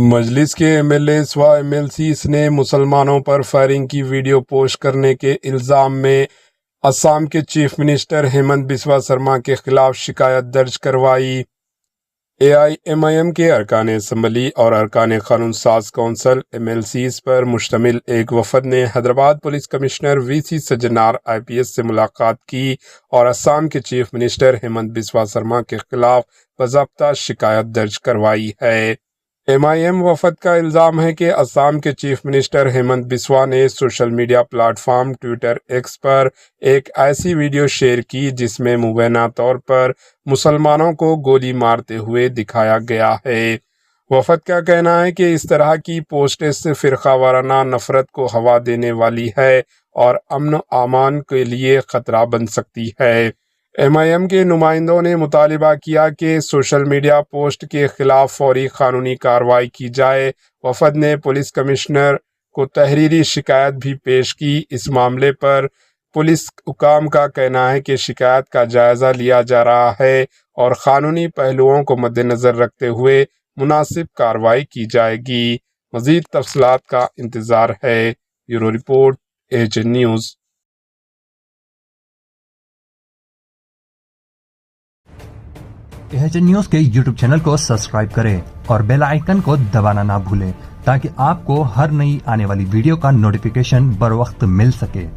مجلس کے M L as و ایم ایل سیز نے مسلمانوں پر فائرنگ کی ویڈیو پوسٹ کرنے کے الزام میں آسام کے چیف منسٹر ہیمنت بسوا سرما کے خلاف شکایت درج کروائی۔ اے آئی ایم آئی ایم کے ارکان اسمبلی اور ارکان قانون ساز کونسل ایم ایل سیز پر مشتمل ایک وفد نے حیدرآباد پولیس کمشنر وی سی سجنار آئی پی ایس سے ملاقات کی اور آسام کے چیف منسٹر ہیمنت بسوا سرما کے خلاف باضابطہ شکایت درج کروائی ہے۔ ایم آئی ایم وفد کا الزام ہے کہ آسام کے چیف منسٹر ہیمنت بسوا نے social media platform Twitter X پر ایک ایسی ویڈیو شیئر کی جس میں مبینہ طور پر مسلمانوں کو گولی مارتے ہوئے دکھایا گیا ہے۔ وفد کا کہنا ہے کہ اس طرح کی پوسٹس فرقہ وارانہ نفرت کو ہوا دینے والی ہے اور امن و امان کے لیے خطرہ بن سکتی ہے۔ ایم آئی ایم کے نمائندوں نے مطالبہ کیا کہ سوشل میڈیا پوسٹ کے خلاف فوری قانونی کارروائی کی جائے۔ وفد نے پولیس کمشنر کو تحریری شکایت بھی پیش کی۔ اس معاملے پر پولیس حکام کا کہنا ہے کہ شکایت کا جائزہ لیا جا رہا ہے اور قانونی پہلوؤں کو مد نظر رکھتے ہوئے مناسب کارروائی کی جائے گی۔ مزید تفصیلات کا انتظار ہے۔ Bureau report ایجن news. ایجن نیوز کے یوٹیوب چینل کو سبسکرائب کریں اور بیل آئیکن کو دبانا نہ بھولیں تاکہ آپ کو ہر نئی آنے والی ویڈیو کا نوٹیفیکیشن بر وقت مل سکے۔